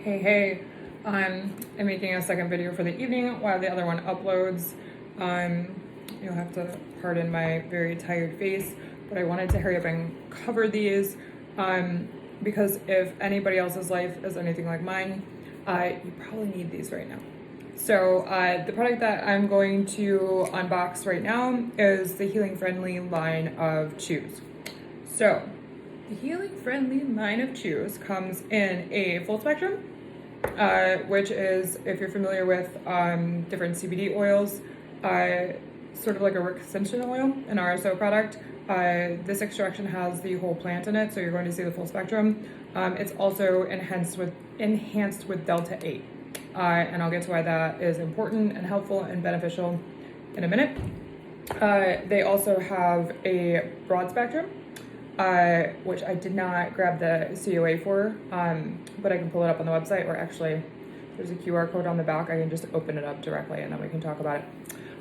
Hey, I'm making a second video for the evening while the other one uploads. You'll have to pardon my very tired face, but I wanted to hurry up and cover these because if anybody else's life is anything like mine, you probably need these right now. So the product that I'm going to unbox right now is the Healing Friendly line of chews. So the Healing Friendly line of chews comes in a full spectrum, which is, if you're familiar with different CBD oils, sort of like a Rick Simpson oil, an RSO product. This extraction has the whole plant in it, so you're going to see the full spectrum. It's also enhanced with Delta 8, and I'll get to why that is important and helpful and beneficial in a minute. They also have a broad spectrum, which I did not grab the COA for, but I can pull it up on the website, or actually there's a QR code on the back. I can just open it up directly and then we can talk about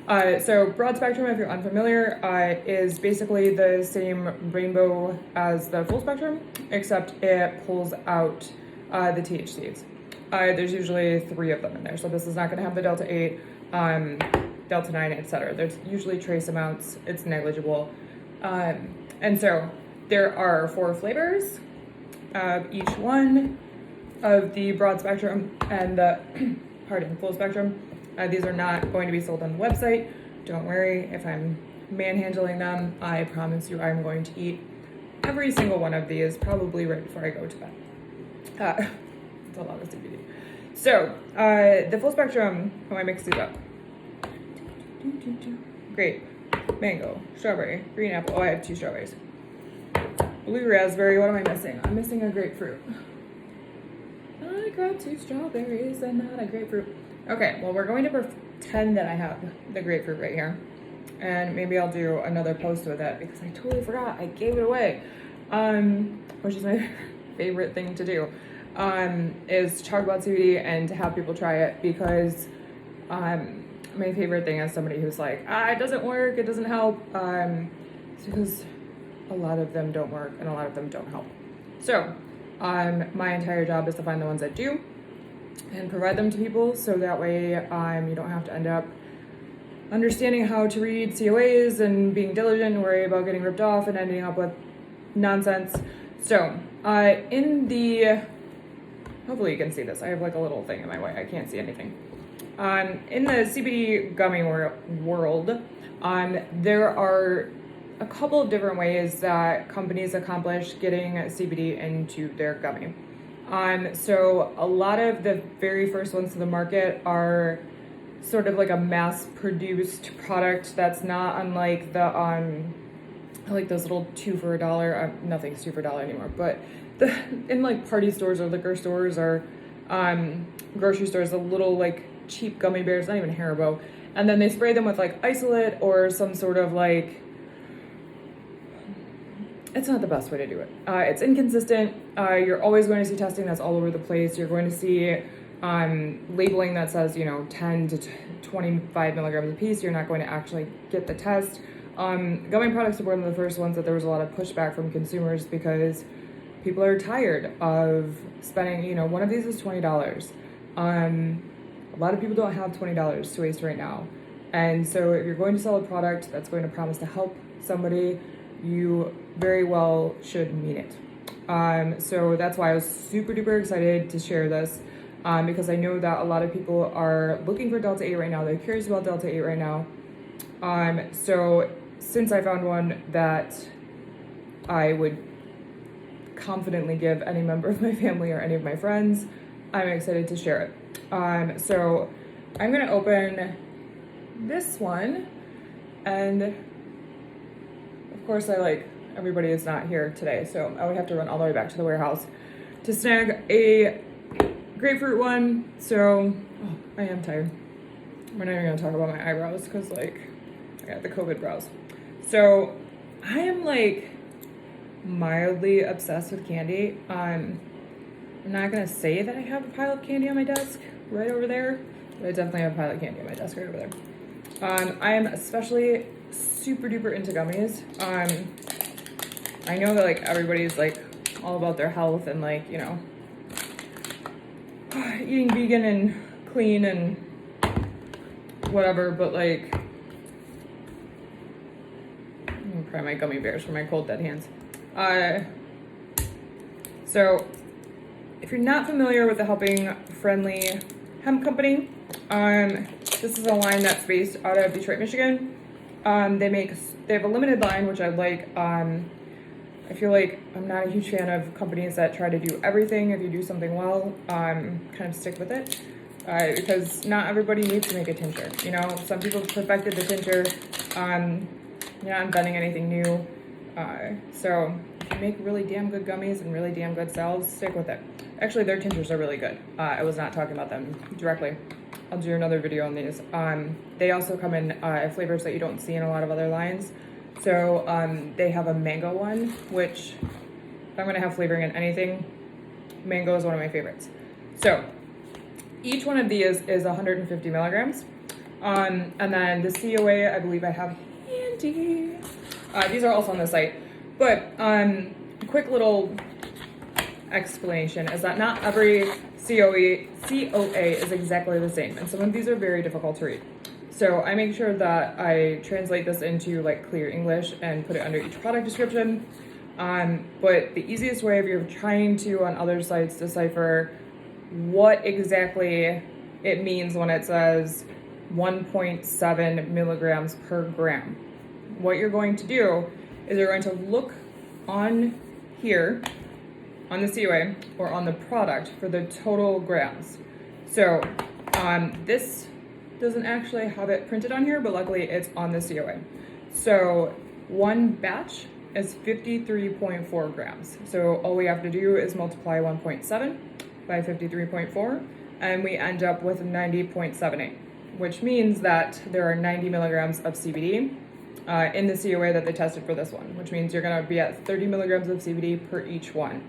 it. So broad spectrum, if you're unfamiliar, is basically the same rainbow as the full spectrum, except it pulls out the THCs. There's usually 3 of them in there, so this is not going to have the Delta 8, Delta 9, etc. There's usually trace amounts. It's negligible. And so there are 4 flavors of each one of the broad spectrum and the full spectrum. These are not going to be sold on the website. Don't worry if I'm manhandling them. I promise you I'm going to eat every single one of these probably right before I go to bed. It's a lot of CBD. So the full spectrum, how I mix these up. Grape, mango, strawberry, green apple. Oh, I have 2 strawberries. Blue raspberry. What am I missing? I'm missing a grapefruit. I grabbed 2 strawberries and not a grapefruit. Okay, well, we're going to pretend that I have the grapefruit right here, and maybe I'll do another post with it because I totally forgot. I gave it away, which is my favorite thing to do, is talk about CBD and to have people try it, because my favorite thing is somebody who's like, it doesn't work, it doesn't help. It's because a lot of them don't work and a lot of them don't help. So my entire job is to find the ones that do and provide them to people, so that way you don't have to end up understanding how to read COAs and being diligent and worry about getting ripped off and ending up with nonsense. So hopefully you can see this. I have like a little thing in my way. I can't see anything. In the CBD gummy world, there are a couple of different ways that companies accomplish getting CBD into their gummy. So a lot of the very first ones to the market are sort of like a mass-produced product that's not unlike the like those little 2 for $1. Nothing's 2 for $1 anymore, but in like party stores or liquor stores or grocery stores, the little like cheap gummy bears, not even Haribo, and then they spray them with like isolate or some sort of like. It's not the best way to do it. It's inconsistent. You're always going to see testing that's all over the place. You're going to see labeling that says, 10 to 25 milligrams a piece. You're not going to actually get the test. Gummy products are one of the first ones that there was a lot of pushback from consumers because people are tired of spending, one of these is $20. A lot of people don't have $20 to waste right now. And so if you're going to sell a product that's going to promise to help somebody, you very well should mean it. So that's why I was super duper excited to share this, because I know that a lot of people are looking for Delta 8 right now. They're curious about Delta 8 right now. So since I found one that I would confidently give any member of my family or any of my friends, I'm excited to share it. So I'm gonna open this one, and of course, everybody is not here today, so I would have to run all the way back to the warehouse to snag a grapefruit one. So, I am tired. We're not even gonna talk about my eyebrows because, I got the COVID brows. So, I am mildly obsessed with candy. I'm not gonna say that I have a pile of candy on my desk right over there, but I definitely have a pile of candy on my desk right over there. I am especially super duper into gummies. I know that everybody's all about their health and eating vegan and clean and whatever, but like, I'm gonna try my gummy bears for my cold dead hands. So if you're not familiar with the Helping Friendly Hemp Company, this is a line that's based out of Detroit, Michigan. They have a limited line, which I like. I feel like I'm not a huge fan of companies that try to do everything. If you do something well, kind of stick with it. Because not everybody needs to make a tincture. You know, some people perfected the tincture. You're not inventing anything new. So if you make really damn good gummies and really damn good cells, stick with it. Actually, their tinctures are really good. I was not talking about them directly. I'll do another video on these. They also come in flavors that you don't see in a lot of other lines. So they have a mango one, which if I'm gonna have flavoring in anything, mango is one of my favorites. So each one of these is 150 milligrams. And then the COA, I believe I have handy. These are also on the site. But a quick little explanation is that not every COA is exactly the same. And some of these are very difficult to read. So I make sure that I translate this into like clear English and put it under each product description. But the easiest way if you're trying to on other sites decipher what exactly it means when it says 1.7 milligrams per gram, what you're going to do is you're going to look on here on the COA or on the product for the total grams. So this doesn't actually have it printed on here, but luckily it's on the COA. So one batch is 53.4 grams. So all we have to do is multiply 1.7 by 53.4, and we end up with 90.78, which means that there are 90 milligrams of CBD in the COA that they tested for this one, which means you're gonna be at 30 milligrams of CBD per each one.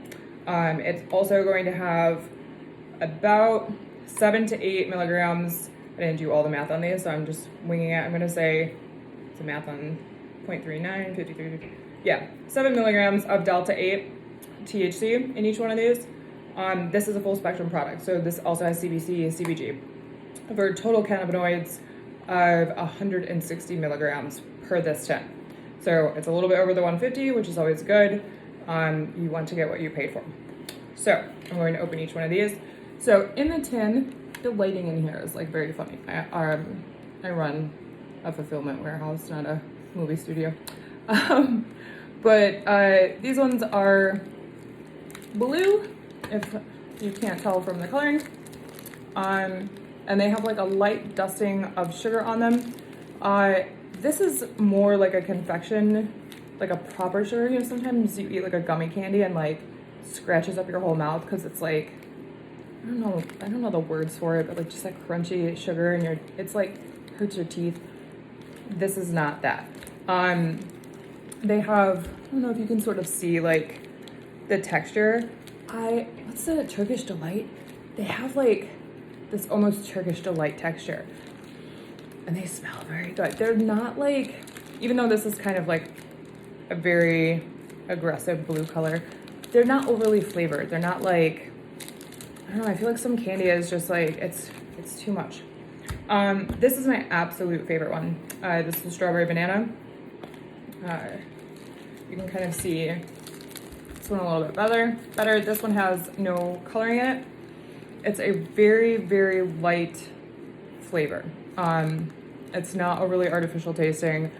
It's also going to have about 7 to 8 milligrams. I didn't do all the math on these, so I'm just winging it. I'm going to say it's a math on 0.39, 53, yeah, 7 milligrams of delta 8 THC in each one of these. This is a full spectrum product, so this also has CBC and CBG for total cannabinoids of 160 milligrams per this tin. So it's a little bit over the 150, which is always good. You want to get what you paid for. So I'm going to open each one of these. So in the tin, the lighting in here is like very funny. I run a fulfillment warehouse, not a movie studio. But these ones are blue, if you can't tell from the coloring. And they have like a light dusting of sugar on them. This is more like a confection, like a proper sugar. You know, sometimes you eat like a gummy candy and like scratches up your whole mouth because it's like, I don't know the words for it, but like just like crunchy sugar and it's like hurts your teeth. This is not that. They have, I don't know if you can sort of see like the texture. What's the Turkish Delight? They have like this almost Turkish Delight texture. And they smell very good. They're not like, even though this is kind of like a very aggressive blue color, they're not overly flavored. They're not like, I don't know, I feel like some candy is just like, it's too much. This is my absolute favorite one. This is the strawberry banana. You can kind of see this one a little bit better. This one has no coloring in it. It's a very, very light flavor. It's not overly artificial tasting.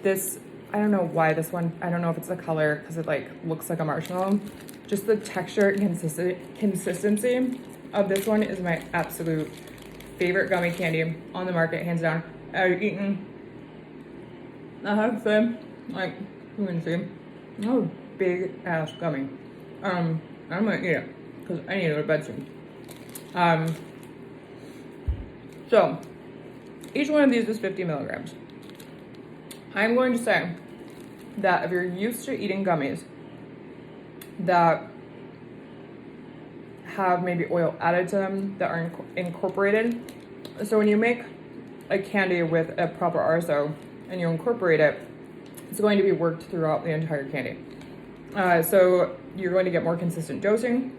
This, I don't know why this one, I don't know if it's the color because it like looks like a marshmallow. Just the texture and consistency of this one is my absolute favorite gummy candy on the market, hands down. I've eaten, I have to like, you can see, oh, big ass gummy. I'm gonna eat it because I need to go to bed soon. So each one of these is 50 milligrams. I'm going to say that if you're used to eating gummies that have maybe oil added to them that are incorporated, so when you make a candy with a proper RSO and you incorporate it, it's going to be worked throughout the entire candy. So you're going to get more consistent dosing.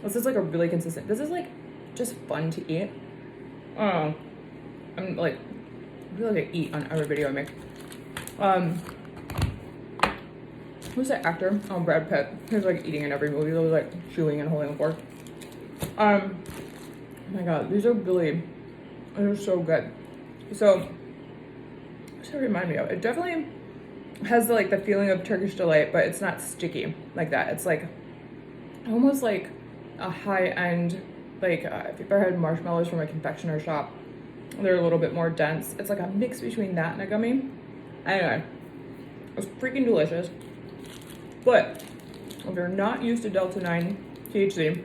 This is like a really consistent, this is like just fun to eat. I'm like, I feel like I eat on every video I make. Who's that actor? Oh, Brad Pitt. He's like eating in every movie. He's like chewing and holding a fork. Oh my god, these are so good. So, what's that remind me of? It definitely has like the feeling of Turkish delight, but it's not sticky like that. It's like almost like a high-end, like if you've ever had marshmallows from a confectioner shop, they're a little bit more dense. It's like a mix between that and a gummy. Anyway, it's freaking delicious. But if you're not used to Delta 9 THC,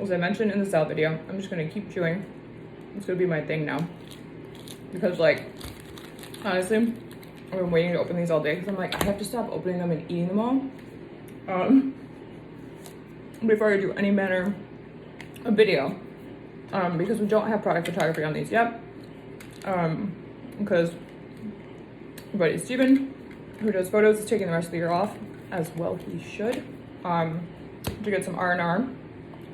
as I mentioned in the salad video, I'm just gonna keep chewing. It's gonna be my thing now. Because like, honestly, I've been waiting to open these all day because I'm like, I have to stop opening them and eating them all. Before I do any manner of video. Because we don't have product photography on these yet. Because my buddy Steven, who does photos, is taking the rest of the year off, as well he should, to get some R&R.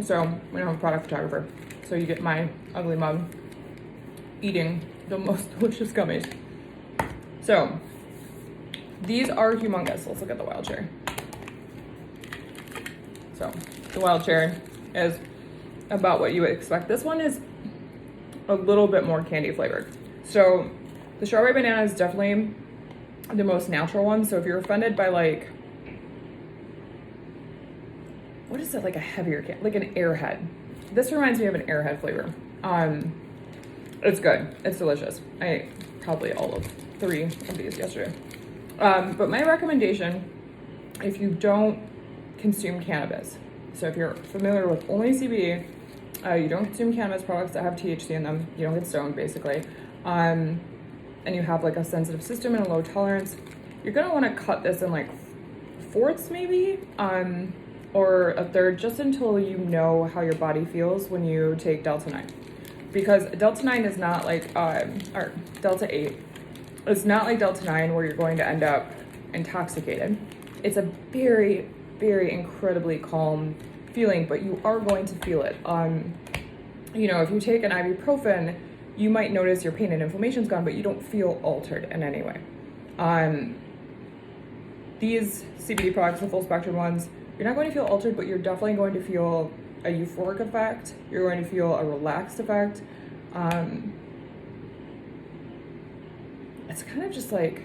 So we don't have a product photographer. So you get my ugly mug eating the most delicious gummies. So these are humongous. Let's look at the wild cherry. So the wild cherry is about what you would expect. This one is a little bit more candy flavored. So the strawberry banana is definitely the most natural one. So if you're offended by like, what is it, like a heavier candy, like an Airhead. This reminds me of an Airhead flavor. It's good. It's delicious. I ate probably all of 3 of these yesterday. But my recommendation, if you don't consume cannabis, so if you're familiar with only CBD, you don't consume cannabis products that have THC in them, you don't get stoned basically, and you have like a sensitive system and a low tolerance, you're gonna wanna cut this in like fourths maybe, or a third, just until you know how your body feels when you take Delta 9. Because Delta 9 is not like, or Delta 8, it's not like Delta 9 where you're going to end up intoxicated. It's a very, very incredibly calm feeling, but you are going to feel it. You know, if you take an ibuprofen, you might notice your pain and inflammation's gone, but you don't feel altered in any way. These CBD products, the full spectrum ones, you're not going to feel altered, but you're definitely going to feel a euphoric effect. You're going to feel a relaxed effect. It's kind of just like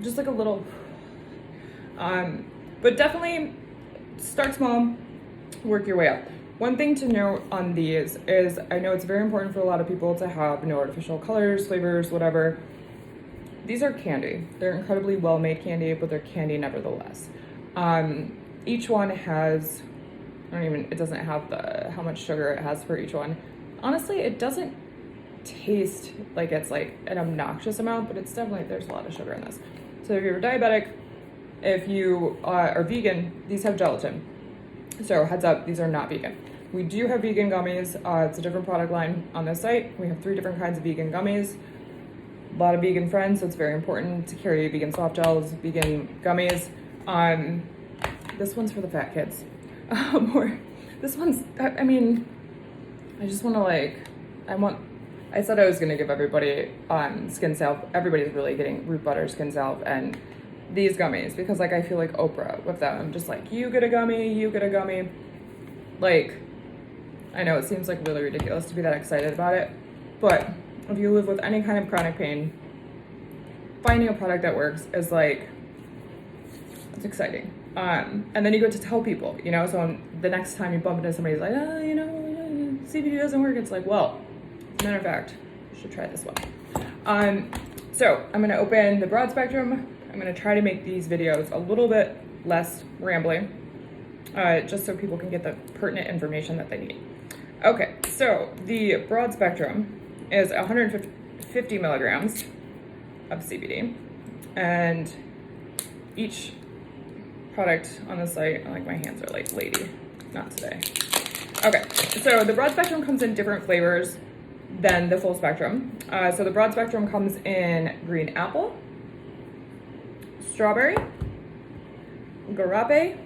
a little, but definitely start small, work your way up. One thing to note on these is, I know it's very important for a lot of people to have no artificial colors, flavors, whatever. These are candy. They're incredibly well-made candy, but they're candy nevertheless. Each one has, it doesn't have how much sugar it has for each one. Honestly, it doesn't taste like it's like an obnoxious amount, but it's definitely, there's a lot of sugar in this. So if you're diabetic, if you are vegan, these have gelatin. So heads up, these are not vegan. We do have vegan gummies. It's a different product line on this site. We have 3 different kinds of vegan gummies. A lot of vegan friends, so it's very important to carry vegan soft gels, vegan gummies. This one's for the fat kids. Or this one's, I just want to like, I said I was going to give everybody skin salve. Everybody's really getting root butter, skin salve, and these gummies, because like I feel like Oprah with them. I'm just like, you get a gummy, you get a gummy. Like, I know it seems like really ridiculous to be that excited about it, but if you live with any kind of chronic pain, finding a product that works is like, it's exciting. And then you get to tell people, you know, so the next time you bump into somebody who's like, you know, CBD doesn't work, it's like, well, as a matter of fact, you should try this one. So I'm gonna open the broad spectrum. I'm gonna try to make these videos a little bit less rambling, just so people can get the pertinent information that they need. Okay, so the broad spectrum is 150 milligrams of CBD, and each product on the site, like my hands are like lady, not today. Okay, so the broad spectrum comes in different flavors than the full spectrum. So the broad spectrum comes in green apple, strawberry, garrape,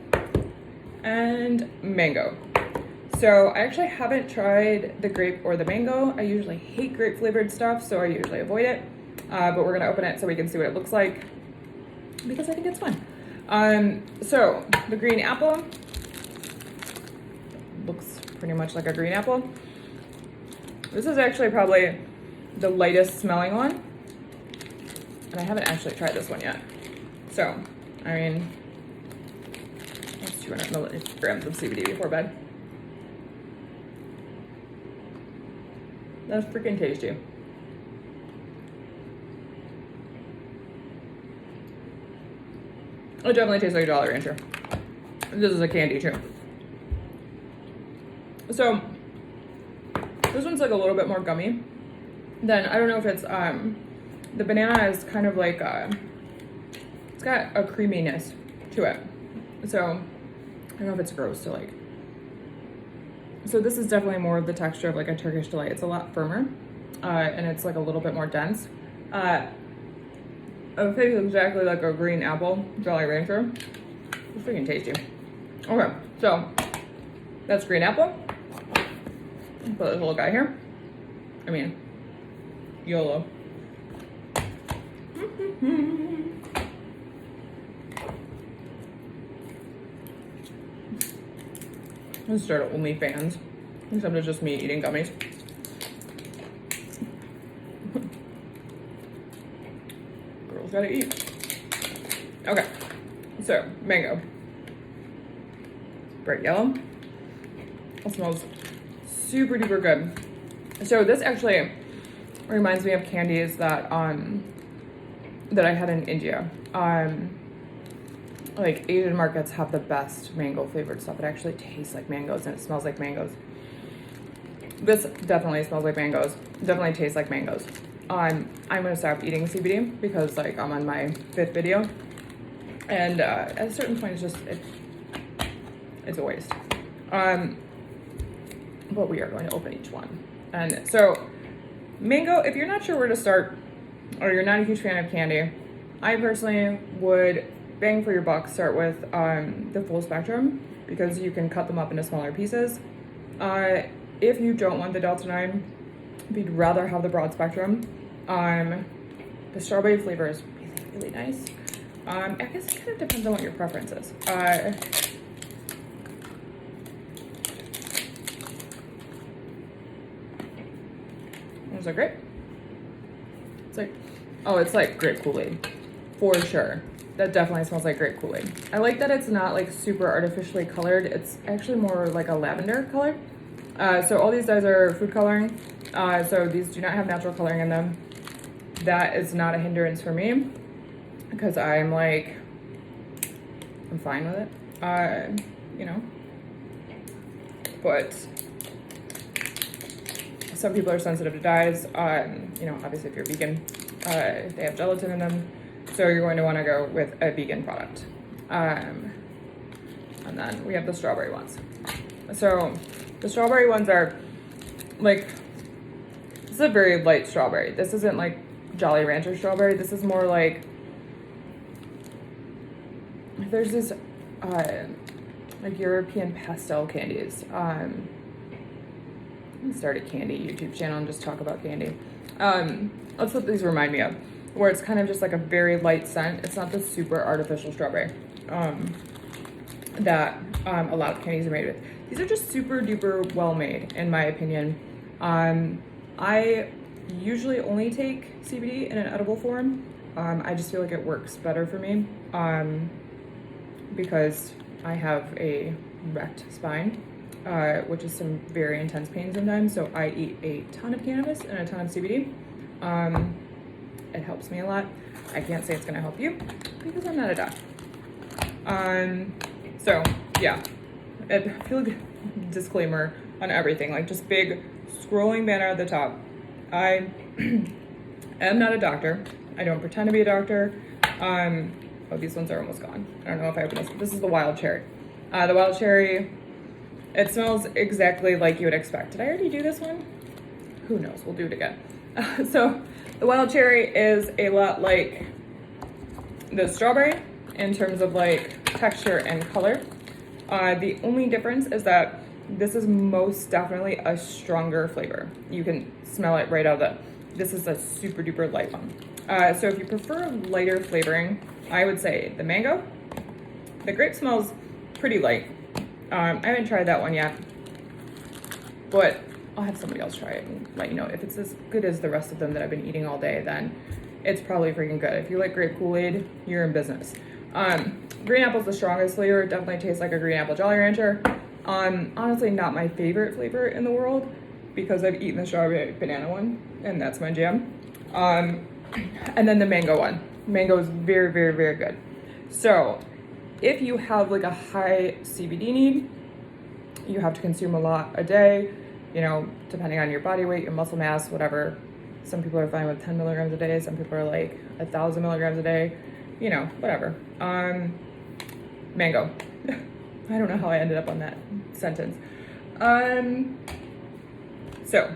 and mango. So I actually haven't tried the grape or the mango. I usually hate grape flavored stuff, so I usually avoid it. But we're gonna open it so we can see what it looks like because I think it's fun. So the green apple looks pretty much like a green apple. This is actually probably the lightest smelling one. And I haven't actually tried this one yet. So, I mean, that's 200 milligrams of CBD before bed. That's freaking tasty. It definitely tastes like a Jolly Rancher. This is a candy too. So this one's like a little bit more gummy. Then I don't know if it's the banana is kind of like it's got a creaminess to it. So I don't know if it's gross to like. So this is definitely more of the texture of like a Turkish delight. It's a lot firmer, and it's like a little bit more dense. It tastes exactly like a green apple Jolly Rancher. It's freaking tasty. Okay, so that's green apple. Put this little guy here. I mean, YOLO. Let's start OnlyFans, except it's just me eating gummies. Girls gotta eat. Okay, so mango. Bright yellow. It smells super duper good. So this actually reminds me of candies that that I had in India. Like Asian markets have the best mango flavored stuff. It actually tastes like mangoes and it smells like mangoes. This definitely smells like mangoes. Definitely tastes like mangoes. I'm gonna stop eating CBD because like I'm on my 5th video, and at a certain point it's just it's a waste. But we are going to open each one. And so mango, if you're not sure where to start or you're not a huge fan of candy, I personally would bang for your buck start with the full spectrum because you can cut them up into smaller pieces. If you don't want the Delta 9, if you'd rather have the broad spectrum, the strawberry flavor is really, really nice. I guess it kind of depends on what your preference is. Is that grape? It's like, oh, it's like grape Kool-Aid, for sure. That definitely smells like grape Kool-Aid. I like that it's not like super artificially colored. It's actually more like a lavender color. So all these dyes are food coloring. So these do not have natural coloring in them. That is not a hindrance for me because I'm fine with it. You know, but some people are sensitive to dyes. You know, obviously if you're vegan, they have gelatin in them. So you're going to want to go with a vegan product. And then we have the strawberry ones. So the strawberry ones are like, this is a very light strawberry. This isn't like Jolly Rancher strawberry. This is more like, there's this like European pastel candies. I'm gonna start a candy YouTube channel and just talk about candy. That's what these remind me of, where it's kind of just like a very light scent. It's not the super artificial strawberry that a lot of candies are made with. These are just super duper well made, in my opinion. I usually only take CBD in an edible form. I just feel like it works better for me because I have a wrecked spine, which is some very intense pain sometimes. So I eat a ton of cannabis and a ton of CBD. It helps me a lot. I can't say it's gonna help you because I'm not a doc. So yeah, I feel like disclaimer on everything, like just big scrolling banner at the top. I am not a doctor. I don't pretend to be a doctor. Oh, these ones are almost gone. I don't know if I open this. This is the wild cherry. The wild cherry, it smells exactly like you would expect. Did I already do this one? Who knows? We'll do it again. So the wild cherry is a lot like the strawberry in terms of like texture and color. The only difference is that this is most definitely a stronger flavor. You can smell it right out of the, this is a super duper light one. So if you prefer lighter flavoring, I would say the mango. The grape smells pretty light. I haven't tried that one yet, but I'll have somebody else try it and let you know. If it's as good as the rest of them that I've been eating all day, then it's probably freaking good. If you like grape Kool-Aid, you're in business. Green apple's the strongest flavor. It definitely tastes like a green apple Jolly Rancher. Honestly, not my favorite flavor in the world because I've eaten the strawberry banana one, and that's my jam. And then the mango one. Mango is very, very, very good. So if you have like a high CBD need, you have to consume a lot a day, you know, depending on your body weight, your muscle mass, whatever. Some people are fine with 10 milligrams a day. Some people are like 1,000 milligrams a day, you know, whatever. Mango. I don't know how I ended up on that sentence. So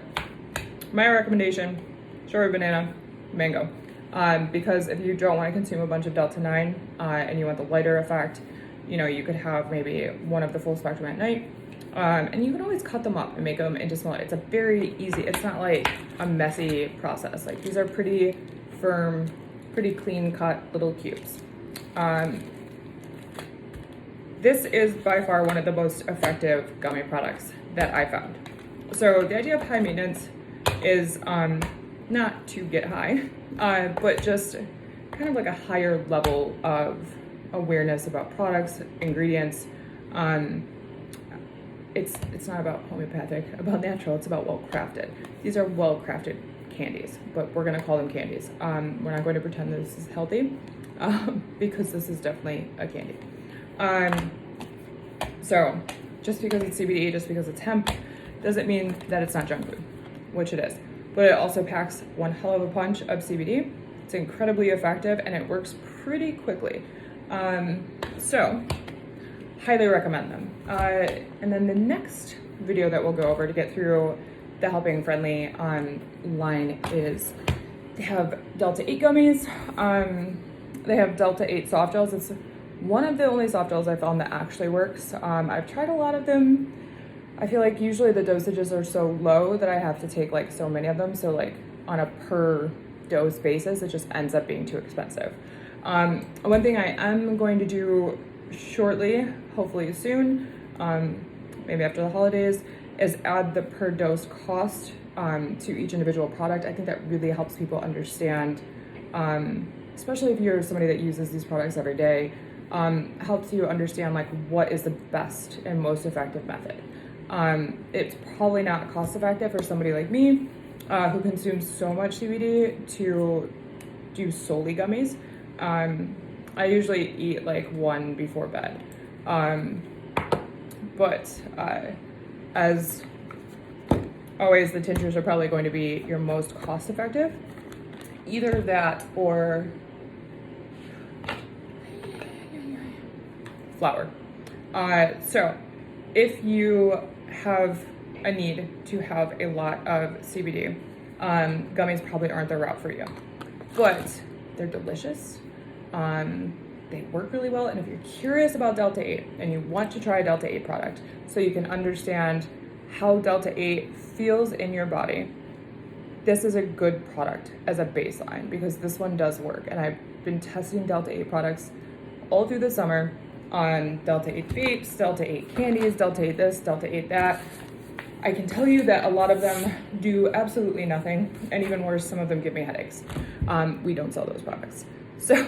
my recommendation, strawberry banana, mango. Because if you don't want to consume a bunch of Delta 9 and you want the lighter effect, you know, you could have maybe one of the full spectrum at night. And you can always cut them up and make them into smaller. It's a very easy, it's not like a messy process. Like these are pretty firm, pretty clean cut little cubes. This is by far one of the most effective gummy products that I found. So the idea of high maintenance is not to get high, but just kind of like a higher level of awareness about products, ingredients. It's not about homeopathic, about natural, it's about well-crafted. These are well-crafted candies, but we're gonna call them candies. We're not going to pretend that this is healthy, because this is definitely a candy. So just because it's CBD, just because it's hemp, doesn't mean that it's not junk food, which it is. But it also packs one hell of a punch of CBD. It's incredibly effective and it works pretty quickly. So highly recommend them. And then the next video that we'll go over to get through the helping friendly line is they have Delta 8 gummies. They have Delta 8 soft gels. It's one of the only soft gels I found that actually works. I've tried a lot of them. I feel like usually the dosages are so low that I have to take like so many of them. So like on a per dose basis, it just ends up being too expensive. One thing I am going to do shortly, hopefully soon, maybe after the holidays, is add the per dose cost to each individual product. I think that really helps people understand, especially if you're somebody that uses these products every day, helps you understand like what is the best and most effective method. It's probably not cost effective for somebody like me who consumes so much CBD to do solely gummies. I usually eat like one before bed. But as always, the tinctures are probably going to be your most cost effective. Either that or flour. So if you have a need to have a lot of CBD, gummies probably aren't the route for you, but they're delicious. They work really well. And if you're curious about Delta 8 and you want to try a Delta 8 product so you can understand how Delta 8 feels in your body, this is a good product as a baseline because this one does work. And I've been testing Delta 8 products all through the summer on Delta 8 vapes, Delta 8 candies, Delta 8 this, Delta 8 that. I can tell you that a lot of them do absolutely nothing, and even worse, some of them give me headaches. We don't sell those products. So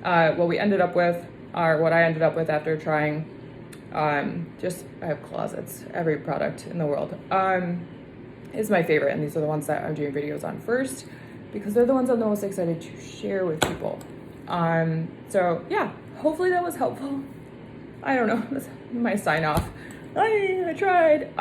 what we ended up with, or what I ended up with after trying, I have closets, every product in the world, is my favorite, and these are the ones that I'm doing videos on first, because they're the ones I'm the most excited to share with people. So yeah, hopefully that was helpful. I don't know, that's my sign off. I tried.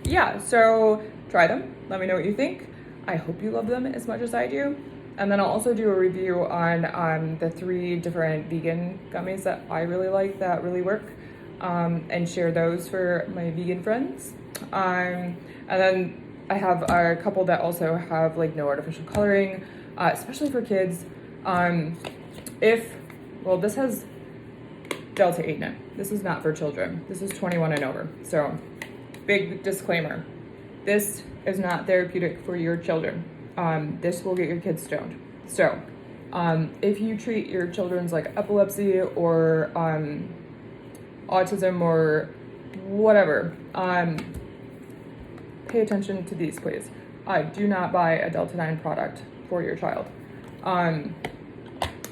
Yeah, so try them. Let me know what you think. I hope you love them as much as I do. And then I'll also do a review on the 3 different vegan gummies that I really like that really work, and share those for my vegan friends. And then I have a couple that also have like no artificial coloring, especially for kids. This has Delta 8 in it. This is not for children. This is 21 and over. So, big disclaimer. This is not therapeutic for your children. This will get your kids stoned. So, if you treat your children's like epilepsy or autism or whatever, pay attention to these, please. Do not buy a Delta 9 product for your child.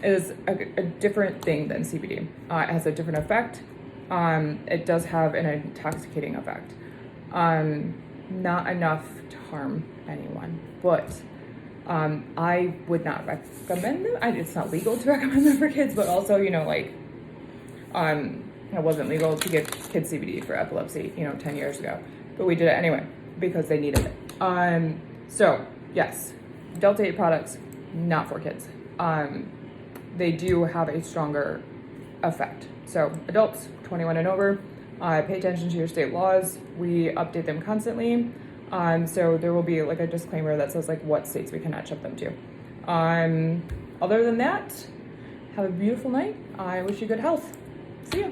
It is a different thing than CBD. It has a different effect. It does have an intoxicating effect. Not enough to harm anyone, but I would not recommend them. It's not legal to recommend them for kids, but also, you know, like, it wasn't legal to give kids CBD for epilepsy, 10 years ago, but we did it anyway because they needed it. So yes, Delta 8 products, not for kids. They do have a stronger effect. So adults, 21 and over, pay attention to your state laws. We update them constantly. So there will be like a disclaimer that says like what states we cannot ship them to. Other than that, have a beautiful night. I wish you good health. See ya.